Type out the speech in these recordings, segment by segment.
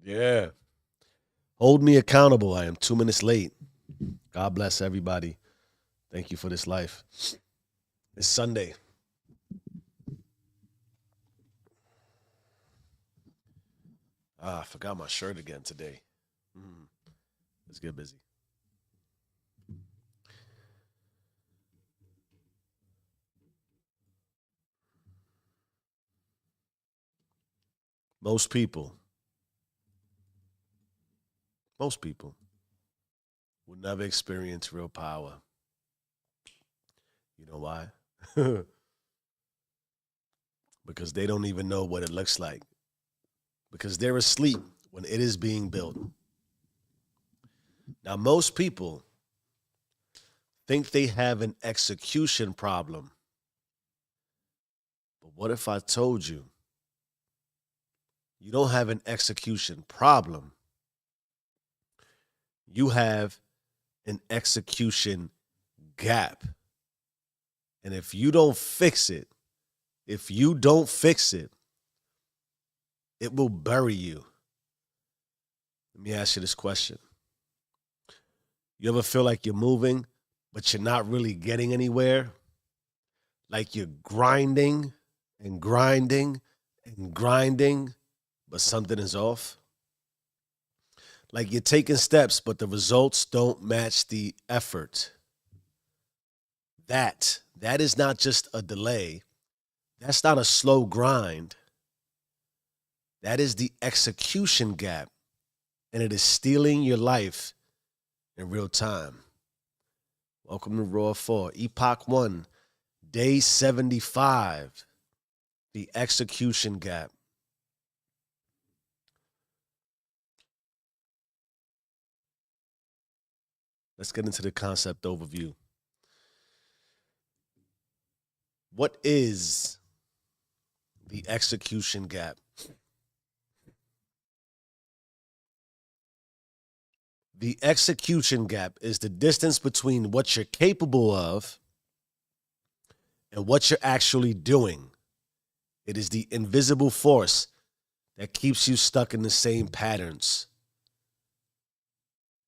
Yeah. Hold me accountable. I am 2 minutes late. God bless everybody. Thank you for this life. It's Sunday. I forgot my shirt again today. Let's get busy. Most people, most people will never experience real power. You know why? Because they don't even know what it looks like. Because they're asleep when it is being built. Now, most people think they have an execution problem. But what if I told you you don't have an execution problem? You have an execution gap. And if you don't fix it, it will bury you. Let me ask you this question. You ever feel like you're moving, but you're not really getting anywhere? Like you're grinding and grinding and grinding, but something is off? Like you're taking steps, but the results don't match the effort. That is not just a delay. That's not a slow grind. That is the execution gap, and it is stealing your life in real time. Welcome to Raw 4, Epoch 1, Day 75, the execution gap. Let's get into the concept overview. What is the execution gap? The execution gap is the distance between what you're capable of and what you're actually doing. It is the invisible force that keeps you stuck in the same patterns.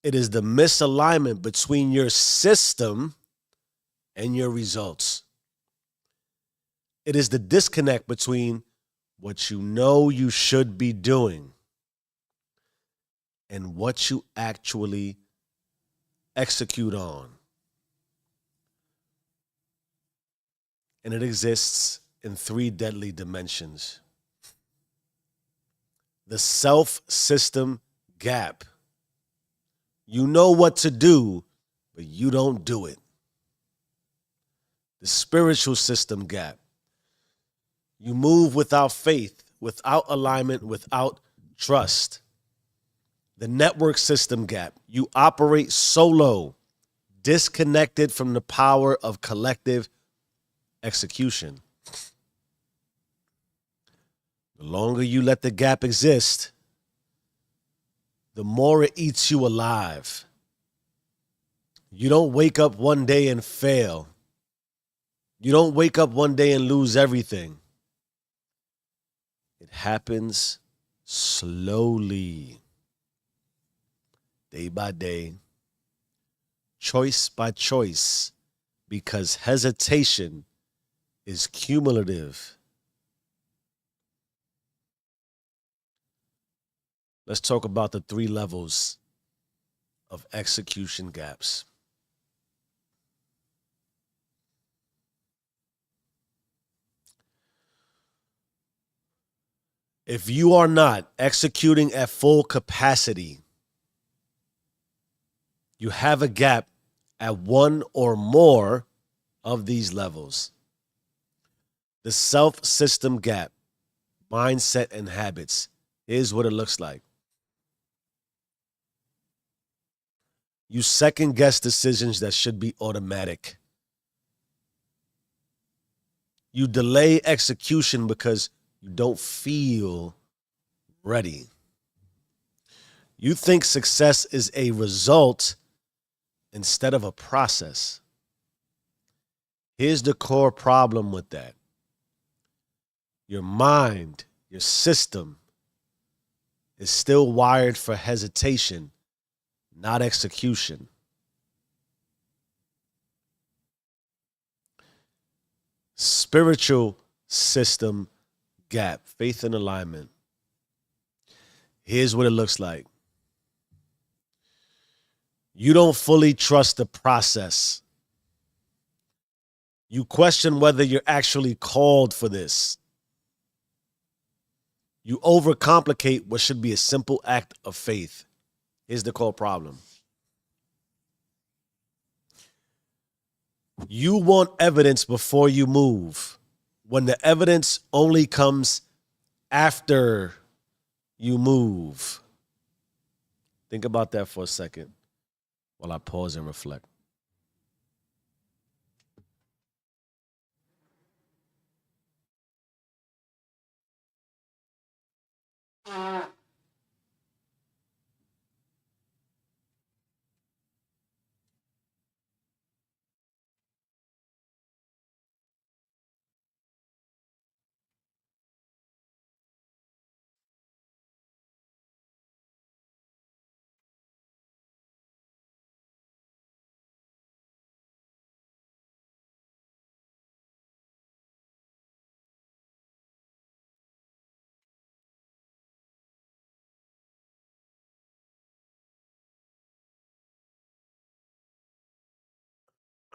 It is the misalignment between your system and your results. It is the disconnect between what you know you should be doing and what you actually execute on. And it exists in 3 deadly dimensions. The self-system gap. You know what to do, but you don't do it. The spiritual system gap. You move without faith, without alignment, without trust. The network system gap. You operate solo, disconnected from the power of collective execution. The longer you let the gap exist, the more it eats you alive. You don't wake up one day and fail. You don't wake up one day and lose everything. It happens slowly, day by day, choice by choice, because hesitation is cumulative. Let's talk about the 3 levels of execution gaps. If you are not executing at full capacity, you have a gap at one or more of these levels. The self-system gap, mindset and habits. Here's what it looks like. You second-guess decisions that should be automatic. You delay execution because you don't feel ready. You think success is a result instead of a process. Here's the core problem with that. Your mind, your system, is still wired for hesitation, not execution. Spiritual system gap, faith and alignment. Here's what it looks like. You don't fully trust the process. You question whether you're actually called for this. You overcomplicate what should be a simple act of faith. Here's the core problem. You want evidence before you move, when the evidence only comes after you move. Think about that for a second while I pause and reflect.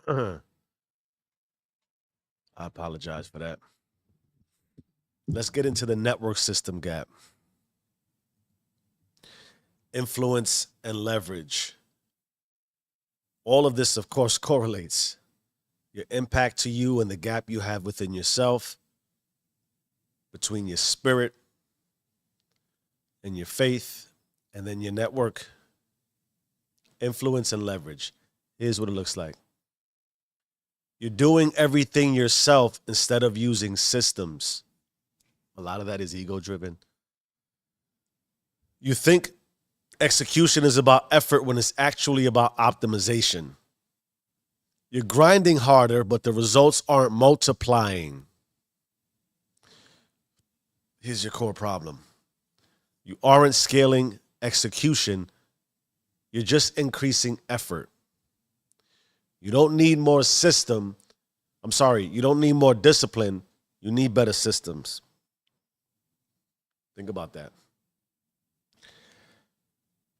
I apologize for that. Let's get into the network system gap. Influence and leverage. All of this, of course, correlates. Your impact to you and the gap you have within yourself, between your spirit and your faith, and then your network. Influence and leverage. Here's what it looks like. You're doing everything yourself instead of using systems. A lot of that is ego-driven. You think execution is about effort when it's actually about optimization. You're grinding harder, but the results aren't multiplying. Here's your core problem. You aren't scaling execution. You're just increasing effort. You don't need more system. You don't need more discipline. You need better systems. Think about that.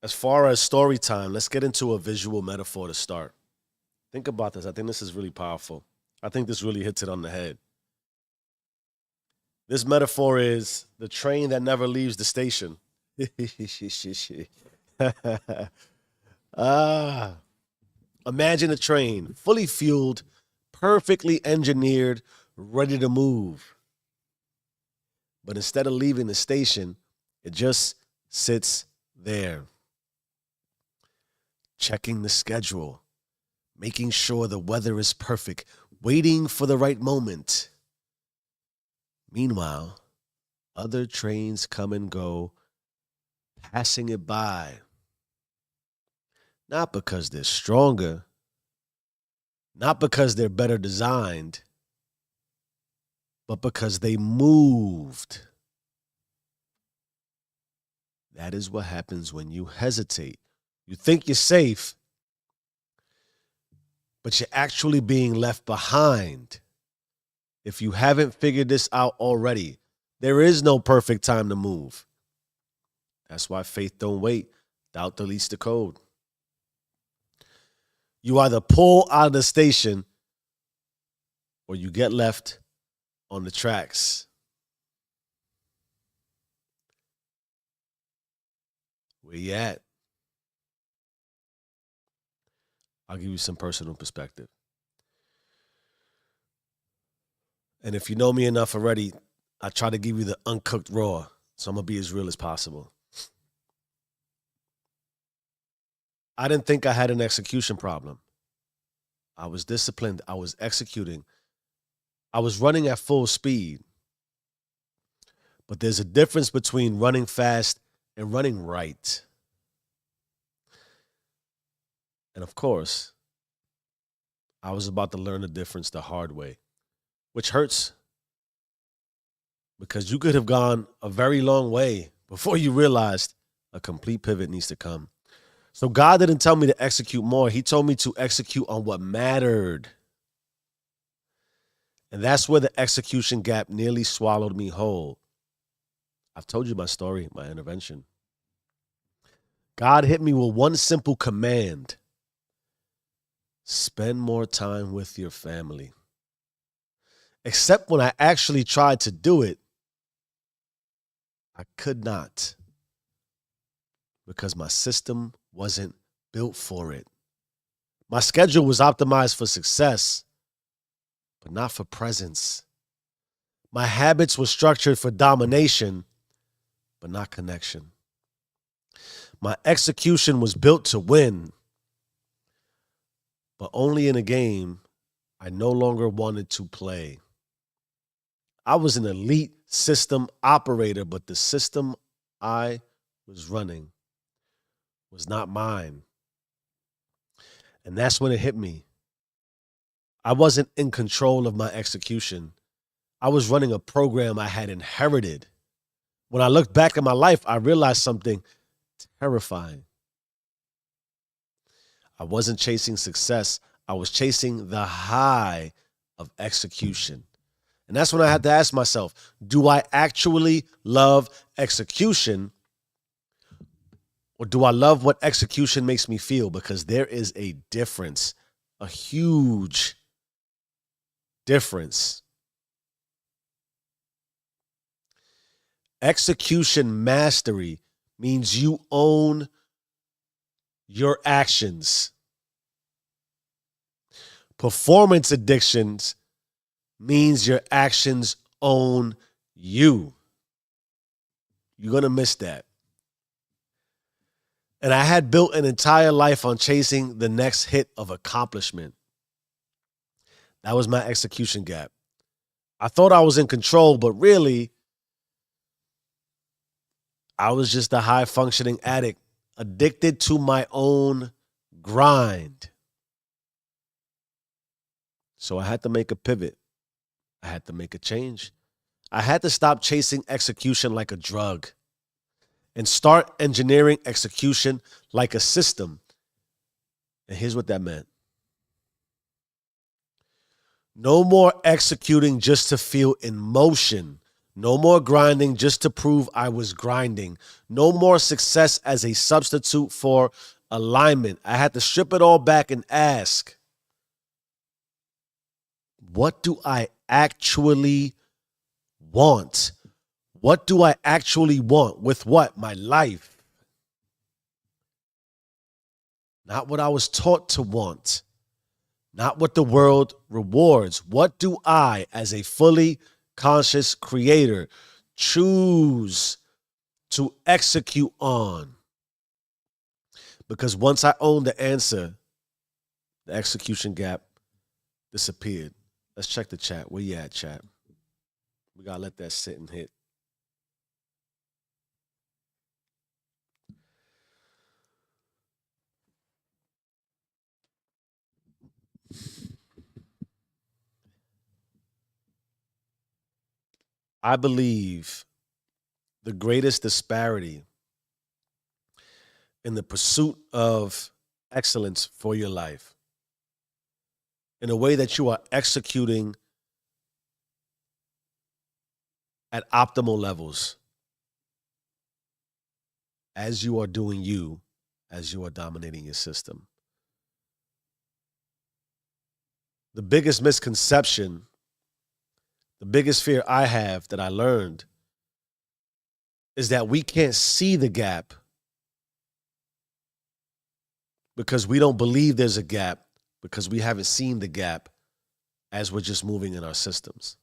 As far as story time, let's get into a visual metaphor to start. Think about this. I think this is really powerful. I think this really hits it on the head. This metaphor is the train that never leaves the station. Imagine a train, fully fueled, perfectly engineered, ready to move. But instead of leaving the station, it just sits there, checking the schedule, making sure the weather is perfect, waiting for the right moment. Meanwhile, other trains come and go, passing it by. Not because they're stronger, not because they're better designed, but because they moved. That is what happens when you hesitate. You think you're safe, but you're actually being left behind. If you haven't figured this out already, there is no perfect time to move. That's why faith don't wait. Doubt deletes the code. You either pull out of the station or you get left on the tracks. Where you at? I'll give you some personal perspective. And if you know me enough already, I try to give you the uncooked raw. So I'm going to be as real as possible. I didn't think I had an execution problem. I was disciplined. I was executing. I was running at full speed. But there's a difference between running fast and running right. And of course, I was about to learn the difference the hard way, which hurts because you could have gone a very long way before you realized a complete pivot needs to come. So God didn't tell me to execute more. He told me to execute on what mattered. And that's where the execution gap nearly swallowed me whole. I've told you my story, my intervention. God hit me with one simple command. Spend more time with your family. Except when I actually tried to do it, I could not. Because my system wasn't built for it. My schedule was optimized for success, but not for presence. My habits were structured for domination, but not connection. My execution was built to win, but only in a game I no longer wanted to play. I was an elite system operator, but the system I was running was not mine. And that's when it hit me. I wasn't in control of my execution. I was running a program I had inherited. When I looked back at my life, I realized something terrifying. I wasn't chasing success. I was chasing the high of execution. And that's when I had to ask myself, do I actually love execution, or do I love what execution makes me feel? Because there is a difference, a huge difference. Execution mastery means you own your actions. Performance addictions means your actions own you. You're going to miss that. And I had built an entire life on chasing the next hit of accomplishment. That was my execution gap. I thought I was in control, but really, I was just a high-functioning addict, addicted to my own grind. So I had to make a pivot. I had to make a change. I had to stop chasing execution like a drug and start engineering execution like a system. And here's what that meant. No more executing just to feel in motion. No more grinding just to prove I was grinding. No more success as a substitute for alignment. I had to strip it all back and ask, what do I actually want? What do I actually want? With what? My life. Not what I was taught to want. Not what the world rewards. What do I, as a fully conscious creator, choose to execute on? Because once I owned the answer, the execution gap disappeared. Let's check the chat. Where you at, chat? We got to let that sit and hit. I believe the greatest disparity in the pursuit of excellence for your life, in a way that you are executing at optimal levels, as you are doing you, as you are dominating your system. The biggest misconception, the biggest fear I have that I learned is that we can't see the gap because we don't believe there's a gap, because we haven't seen the gap as we're just moving in our systems.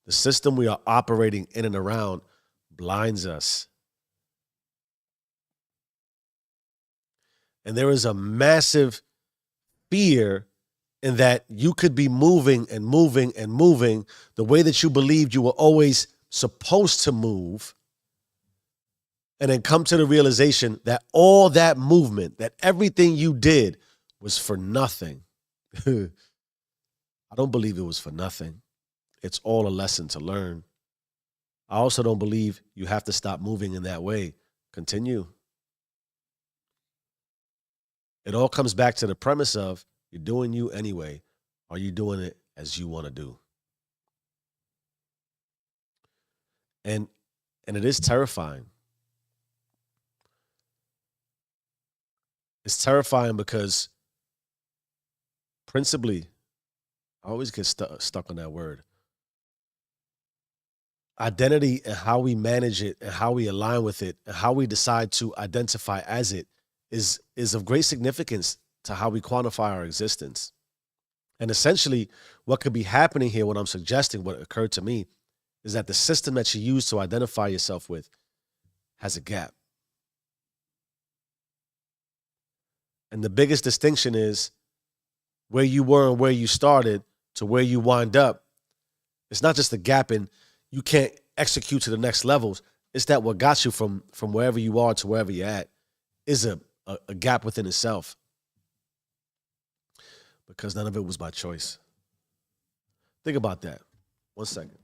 The system we are operating in and around blinds us. And there is a massive fear in that you could be moving and moving and moving the way that you believed you were always supposed to move, and then come to the realization that all that movement, that everything you did was for nothing. I don't believe it was for nothing. It's all a lesson to learn. I also don't believe you have to stop moving in that way. Continue. It all comes back to the premise of you're doing you anyway. Are you doing it as you want to do? And it is terrifying. It's terrifying because principally, I always get stuck on that word. Identity and how we manage it and how we align with it and how we decide to identify as it is of great significance to how we quantify our existence. And essentially, what could be happening here, what I'm suggesting, what occurred to me, is that the system that you use to identify yourself with has a gap. And the biggest distinction is where you were and where you started to where you wind up. It's not just a gap in you can't execute to the next levels. It's that what got you from wherever you are to wherever you're at is a gap within itself. Because none of it was by choice. Think about that. 1 second.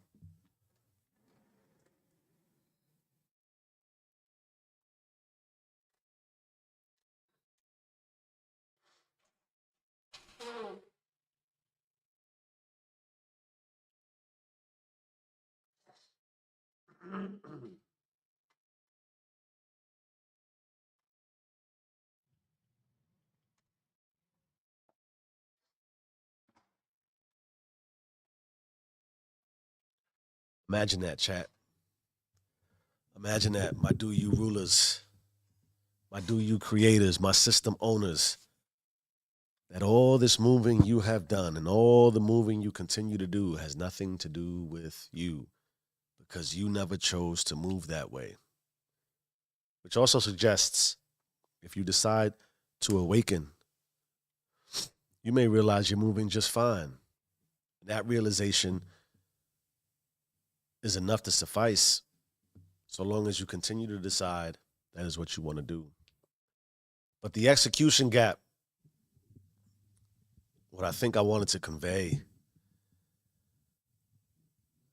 Imagine that, chat. Imagine that, my Do-You rulers, my Do-You creators, my system owners, that all this moving you have done and all the moving you continue to do has nothing to do with you because you never chose to move that way. Which also suggests if you decide to awaken, you may realize you're moving just fine. That realization is enough to suffice so long as you continue to decide that is what you want to do. But the execution gap, what I think I wanted to convey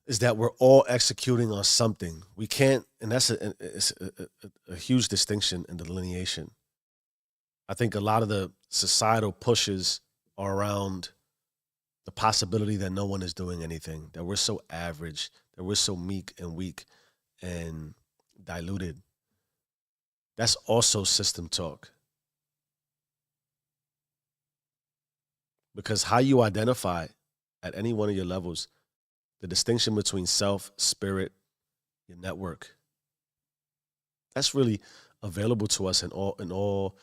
is that we're all executing on something. We can't, and that's a huge distinction and delineation. I think a lot of the societal pushes are around the possibility that no one is doing anything, that we're so average, that we're so meek and weak and diluted. That's also system talk. Because how you identify at any one of your levels, the distinction between self, spirit, your network, that's really available to us in all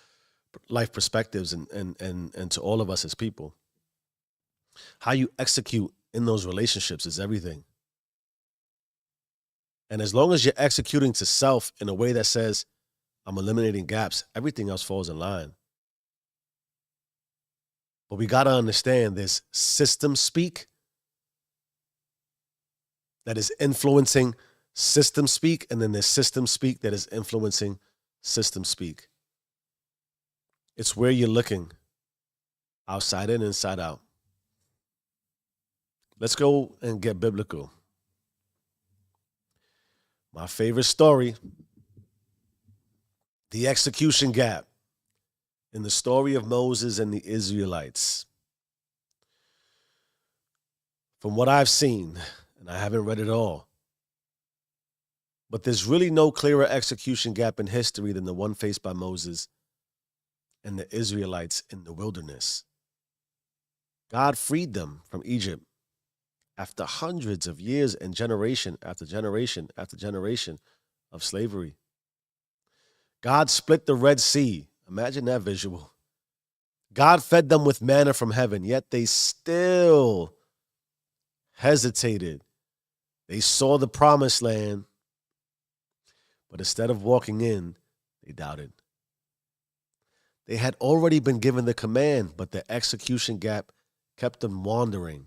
life perspectives and to all of us as people. How you execute in those relationships is everything. And as long as you're executing to self in a way that says, I'm eliminating gaps, everything else falls in line. But we got to understand there's system speak that is influencing system speak, and then there's system speak that is influencing system speak. It's where you're looking, outside in, inside out. Let's go and get biblical. My favorite story, the execution gap in the story of Moses and the Israelites. From what I've seen, and I haven't read it all, but there's really no clearer execution gap in history than the one faced by Moses and the Israelites in the wilderness. God freed them from Egypt after hundreds of years and generation after generation after generation of slavery. God split the Red Sea. Imagine that visual. God fed them with manna from heaven, yet they still hesitated. They saw the promised land, but instead of walking in, they doubted. They had already been given the command, but the execution gap kept them wandering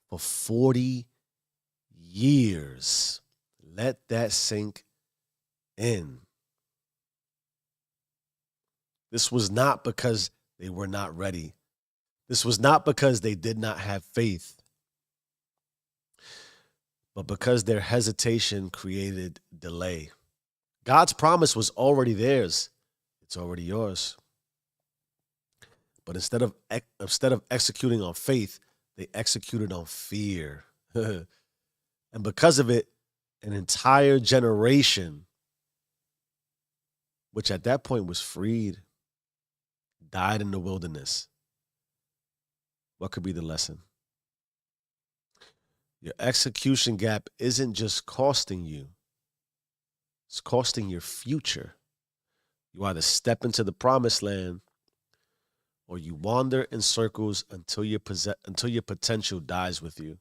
for 40 years. Let that sink in. This was not because they were not ready. This was not because they did not have faith. but because their hesitation created delay. God's promise was already theirs. It's already yours. But instead of executing on faith, they executed on fear. And because of it, an entire generation, which at that point was freed, died in the wilderness. What could be the lesson? Your execution gap isn't just costing you, it's costing your future. You either step into the promised land or you wander in circles until your potential dies with you.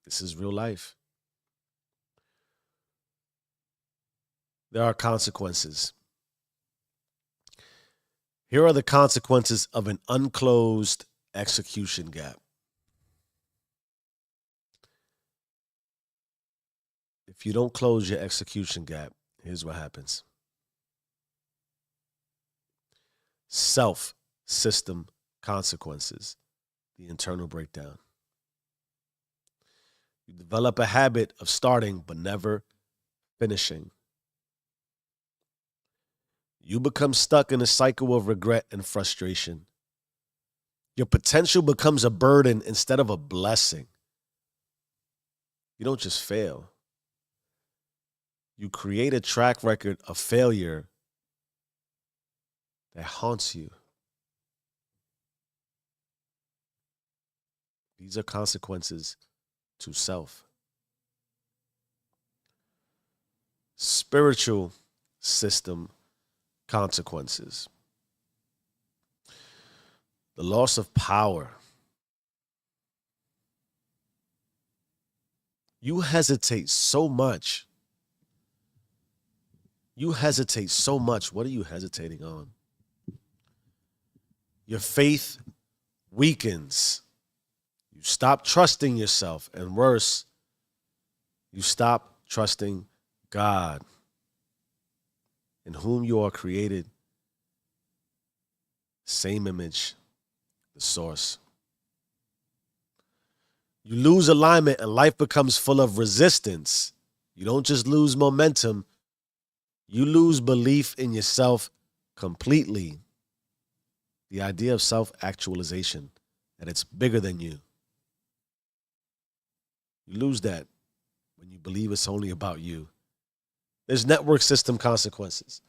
This is real life. There are consequences. Here are the consequences of an unclosed execution gap. If you don't close your execution gap, here's what happens. Self-system consequences, the internal breakdown. You develop a habit of starting but never finishing. You become stuck in a cycle of regret and frustration. Your potential becomes a burden instead of a blessing. You don't just fail. You create a track record of failure that haunts you. These are consequences to self. Spiritual system consequences. The loss of power. You hesitate so much. What are you hesitating on? Your faith weakens. You stop trusting yourself, and worse, you stop trusting God, in whom you are created. Same image, the source. You lose alignment and life becomes full of resistance. You don't just lose momentum, you lose belief in yourself completely. The idea of self-actualization, that it's bigger than you. You lose that when you believe it's only about you. There's network system consequences.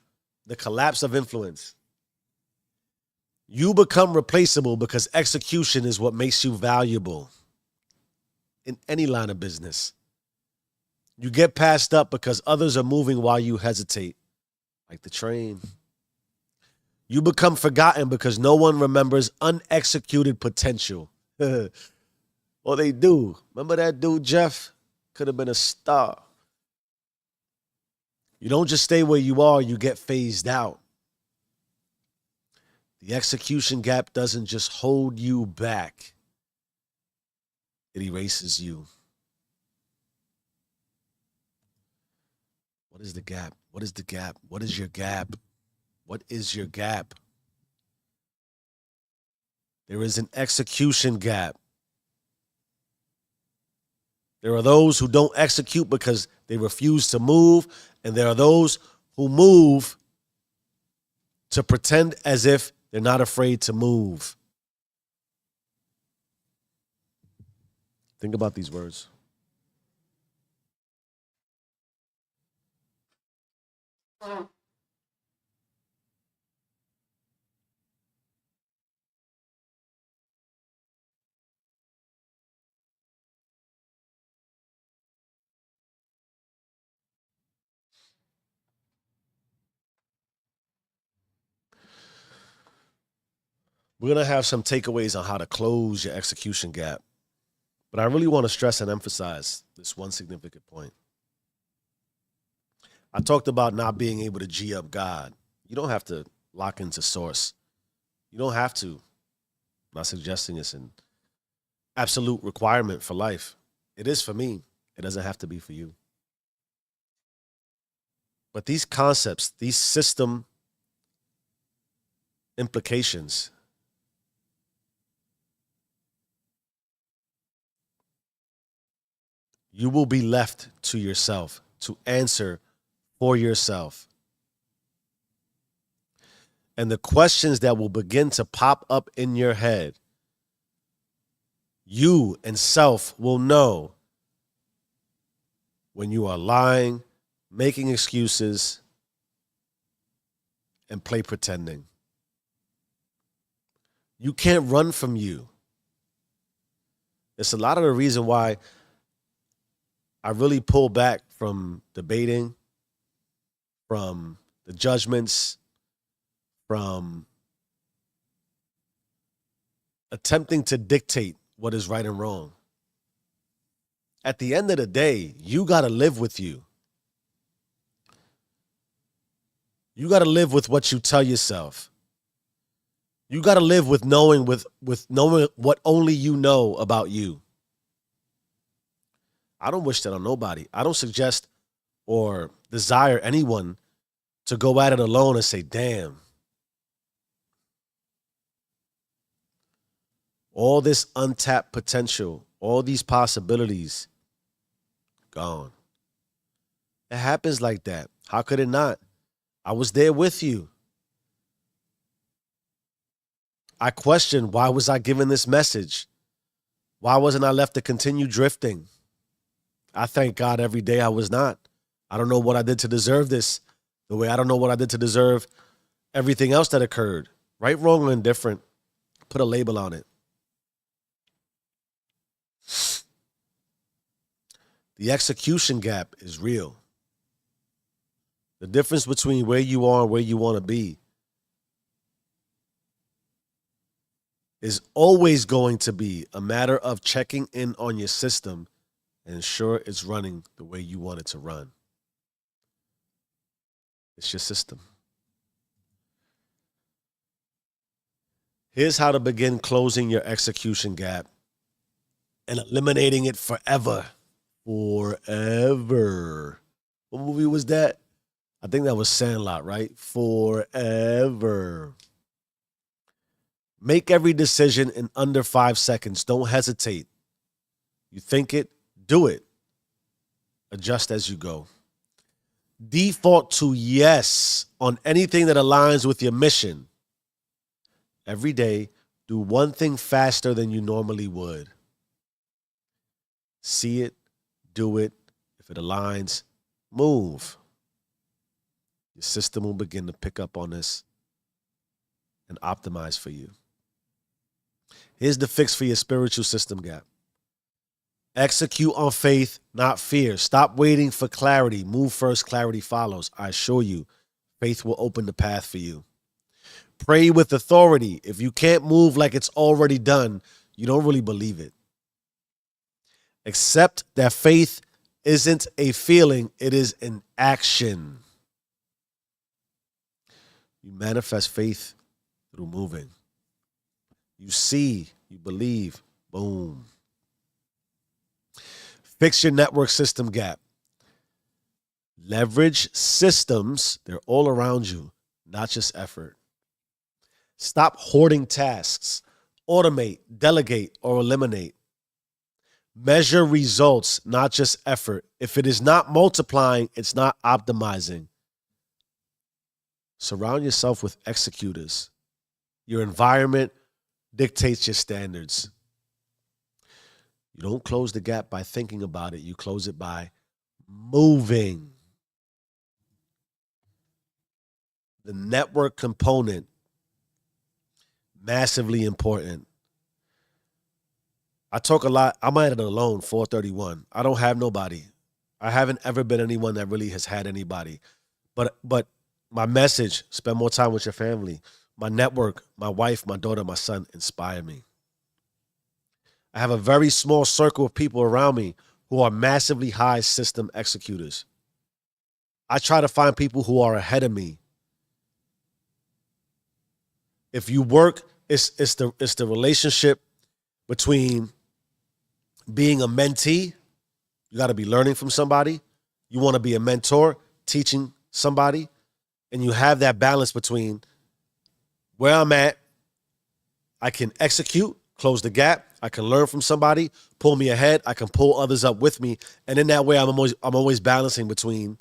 The collapse of influence. You become replaceable because execution is what makes you valuable in any line of business. You get passed up because others are moving while you hesitate, like the train. You become forgotten because no one remembers unexecuted potential. Well, they do. Remember that dude, Jeff? Could have been a star. You don't just stay where you are, you get phased out. The execution gap doesn't just hold you back, it erases you. What is the gap? What is the gap? What is your gap? What is your gap? There is an execution gap. There are those who don't execute because they refuse to move, and there are those who move to pretend as if they're not afraid to move. Think about these words. We're going to have some takeaways on how to close your execution gap. But I really want to stress and emphasize this one significant point. I talked about not being able to G up God. You don't have to lock into source. You don't have to. I'm not suggesting it's an absolute requirement for life. It is for me. It doesn't have to be for you. But these concepts, these system implications, You will be left to yourself to answer for yourself. And the questions that will begin to pop up in your head, you and self will know when you are lying, making excuses, and play pretending. You can't run from you. It's a lot of the reason why I really pull back from debating, from the judgments, from attempting to dictate what is right and wrong. At the end of the day, you got to live with you. You got to live with what you tell yourself. You got to live with knowing knowing what only you know about you. I don't wish that on nobody. I don't suggest or desire anyone to go at it alone and say, damn, all this untapped potential, all these possibilities, gone. It happens like that. How could it not? I was there with you. I questioned, why was I given this message? Why wasn't I left to continue drifting? I thank God every day I was not. I don't know what I did to deserve this, the way I don't know what I did to deserve everything else that occurred. Right, wrong, or indifferent. Put a label on it. The execution gap is real. The difference between where you are and where you want to be is always going to be a matter of checking in on your system and ensure it's running the way you want it to run. It's your system. Here's how to begin closing your execution gap and eliminating it forever. Forever. What movie was that? I think that was Sandlot, right? Forever. Make every decision in under 5 seconds. Don't hesitate. You think it, do it. Adjust as you go. Default to yes on anything that aligns with your mission. Every day, do one thing faster than you normally would. See it, do it. If it aligns, move. Your system will begin to pick up on this and optimize for you. Here's the fix for your spiritual system gap. Execute on faith, not fear. Stop waiting for clarity. Move first, clarity follows. I assure you, faith will open the path for you. Pray with authority. If you can't move like it's already done, you don't really believe it. Accept that faith isn't a feeling, it is an action. You manifest faith through moving. You see, you believe, boom. Fix your network system gap. Leverage systems, they're all around you, not just effort. Stop hoarding tasks. Automate, delegate, or eliminate. Measure results, not just effort. If it is not multiplying, it's not optimizing. Surround yourself with executors. Your environment dictates your standards. You don't close the gap by thinking about it. You close it by moving. The network component, massively important. I talk a lot. I'm at it alone, 431. I don't have nobody. I haven't ever been anyone that really has had anybody. But my message, spend more time with your family. My network, my wife, my daughter, my son inspire me. I have a very small circle of people around me who are massively high system executors. I try to find people who are ahead of me. If you work, it's the relationship between being a mentee. You got to be learning from somebody. You want to be a mentor, teaching somebody. And you have that balance between where I'm at, I can execute, close the gap. I can learn from somebody, pull me ahead. I can pull others up with me. And in that way, I'm always balancing between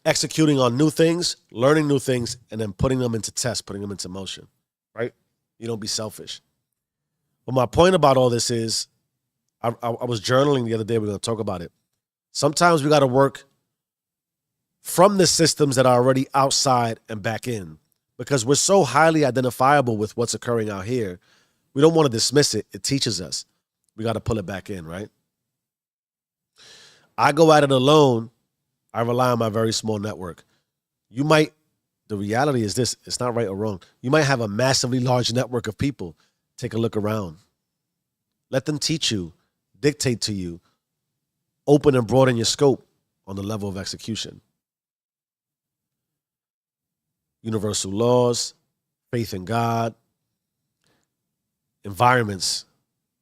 executing on new things, learning new things, and then putting them into test, putting them into motion, right? You don't be selfish. But my point about all this is, I was journaling the other day. We're going to talk about it. Sometimes we got to work from the systems that are already outside and back in, because we're so highly identifiable with what's occurring out here. We don't want to dismiss it. It teaches us. We got to pull it back in, right? I go at it alone. I rely on my very small network. The reality is this, it's not right or wrong. You might have a massively large network of people. Take a look around. Let them teach you, dictate to you, open and broaden your scope on the level of execution. Universal laws, faith in God, environments,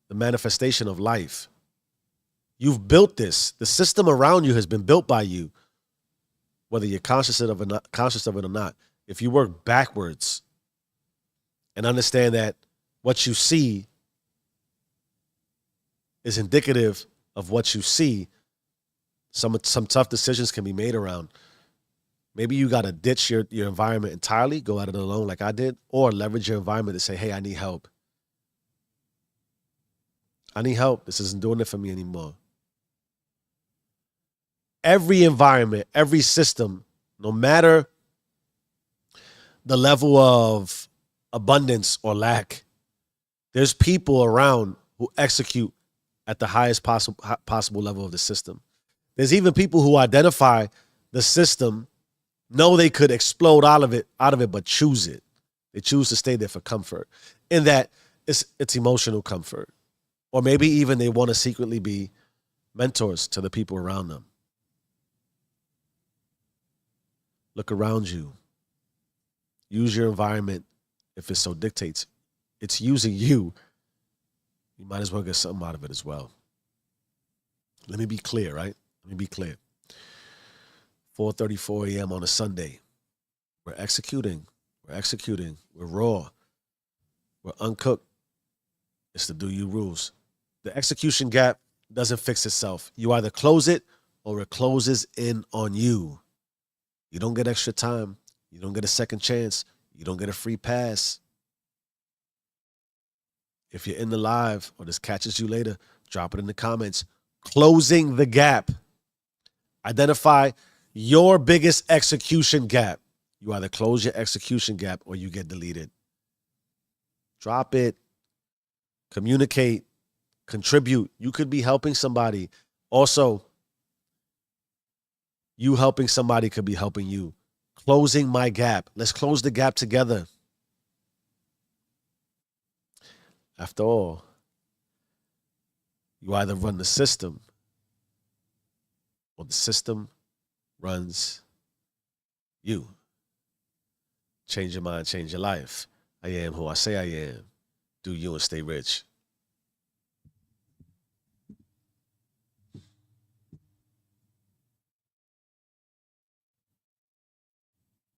the manifestation of life. You've built this. The system around you has been built by you, whether you're conscious of it or not. If you work backwards and understand that what you see is indicative of what you see, some tough decisions can be made around. Maybe you got to ditch your environment entirely, go at it alone like I did, or leverage your environment to say, hey, I need help. I need help. This isn't doing it for me anymore. Every environment, every system, no matter the level of abundance or lack, there's people around who execute at the highest possible level of the system. There's even people who identify the system, know they could explode out of it, but choose it. They choose to stay there for comfort. In that it's emotional comfort. Or maybe even they want to secretly be mentors to the people around them. Look around you. Use your environment if it so dictates. It's using you. You might as well get something out of it as well. Let me be clear, right? Let me be clear. 4:34 a.m. on a Sunday. We're executing. We're raw. We're uncooked. It's the Do You rules. The execution gap doesn't fix itself. You either close it or it closes in on you. You don't get extra time. You don't get a second chance. You don't get a free pass. If you're in the live or this catches you later, drop it in the comments. Closing the gap. Identify your biggest execution gap. You either close your execution gap or you get deleted. Drop it. Communicate. Contribute. You could be helping somebody. Also, you helping somebody could be helping you. Closing my gap. Let's close the gap together. After all, you either run the system or the system runs you. Change your mind, change your life. I am who I say I am. Do you and stay rich.